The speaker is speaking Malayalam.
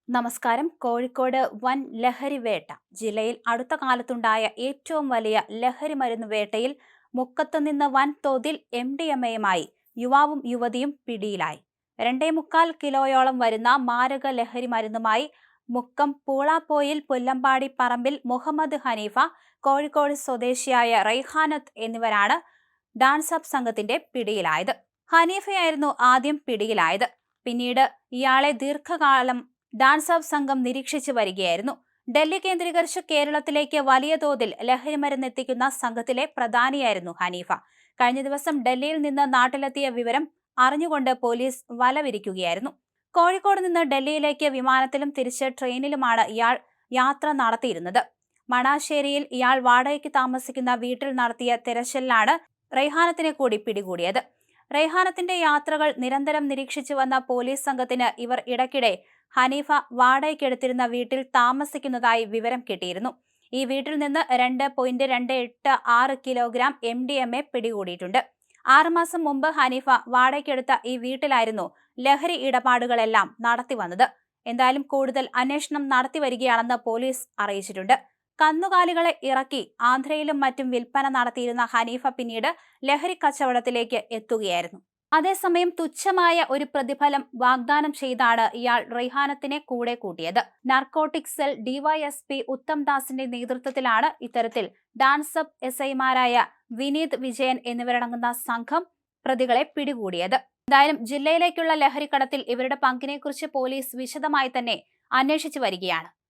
നമസ്കാരം. കോഴിക്കോട് വൻ ലഹരി വേട്ട. ജില്ലയിൽ അടുത്ത കാലത്തുണ്ടായ ഏറ്റവും വലിയ ലഹരി മരുന്ന് വേട്ടയിൽ മുക്കത്തുനിന്ന് വൻതോതിൽ MDMAയുമായി യുവാവും യുവതിയും പിടിയിലായി. 2.25 കിലോയോളം വരുന്ന മാരക ലഹരി മരുന്നുമായി മുക്കം പൂളാപ്പോയിൽ പുല്ലമ്പാടി പറമ്പിൽ മുഹമ്മദ് ഹനീഫ, കോഴിക്കോട് സ്വദേശിയായ റൈഹാനത്ത് എന്നിവരാണ് ഡാൻസ് അപ്പ് സംഘത്തിന്റെ പിടിയിലായത്. ഹനീഫയായിരുന്നു ആദ്യം പിടിയിലായത്. പിന്നീട് ഇയാളെ ദീർഘകാലം ഡാൻസ് അപ്പ് സംഘം നിരീക്ഷിച്ചു വരികയായിരുന്നു. ഡൽഹി കേന്ദ്രീകരിച്ച് കേരളത്തിലേക്ക് വലിയ തോതിൽ ലഹരിമരുന്ന് എത്തിക്കുന്ന സംഘത്തിലെ പ്രധാനിയായിരുന്നു ഹനീഫ. കഴിഞ്ഞ ദിവസം ഡൽഹിയിൽ നിന്ന് നാട്ടിലെത്തിയ വിവരം അറിഞ്ഞുകൊണ്ട് പോലീസ് വലവിരിക്കുകയായിരുന്നു. കോഴിക്കോട് നിന്ന് ഡൽഹിയിലേക്ക് വിമാനത്തിലും തിരിച്ച് ട്രെയിനിലുമാണ് ഇയാൾ യാത്ര നടത്തിയിരുന്നത്. മണാശ്ശേരിയിൽ ഇയാൾ വാടകയ്ക്ക് താമസിക്കുന്ന വീട്ടിൽ നടത്തിയ തെരച്ചിലിലാണ് റൈഹാനത്തിനെ കൂടി പിടികൂടിയത്. റൈഹാനത്തിന്റെ യാത്രകൾ നിരന്തരം നിരീക്ഷിച്ചു വന്ന പോലീസ് സംഘത്തിന് ഇവർ ഇടയ്ക്കിടെ ഹനീഫ വാടകയ്ക്കെടുത്തിരുന്ന വീട്ടിൽ താമസിക്കുന്നതായി വിവരം കിട്ടിയിരുന്നു. ഈ വീട്ടിൽ നിന്ന് 2.286 കിലോഗ്രാം MDMA പിടികൂടിയിട്ടുണ്ട്. 6 മാസം മുമ്പ് ഹനീഫ വാടകയ്ക്കെടുത്ത ഈ വീട്ടിലായിരുന്നു ലഹരി ഇടപാടുകളെല്ലാം നടത്തിവന്നത്. എന്തായാലും കൂടുതൽ അന്വേഷണം നടത്തിവരികയാണെന്ന് പോലീസ് അറിയിച്ചിട്ടുണ്ട്. കന്നുകാലികളെ ഇറക്കി ആന്ധ്രയിലും മറ്റും വിൽപ്പന നടത്തിയിരുന്ന ഹനീഫ പിന്നീട് ലഹരി കച്ചവടത്തിലേക്ക് എത്തുകയായിരുന്നു. അതേസമയം തുച്ഛമായ ഒരു പ്രതിഫലം വാഗ്ദാനം ചെയ്താണ് ഇയാൾ റൈഹാനത്തിനെ കൂടെ കൂട്ടിയത്. നാർക്കോട്ടിക് സെൽ DYSP ഉത്തം ദാസിന്റെ നേതൃത്വത്തിലാണ് ഇത്തരത്തിൽ ഡാൻസ് അപ്പ് SIമാരായ വിനീത്, വിജയൻ എന്നിവരടങ്ങുന്ന സംഘം പ്രതികളെ പിടികൂടിയത്. എന്തായാലും ജില്ലയിലേക്കുള്ള ലഹരിക്കടത്തിൽ ഇവരുടെ പങ്കിനെക്കുറിച്ച് പോലീസ് വിശദമായി തന്നെ അന്വേഷിച്ചു വരികയാണ്.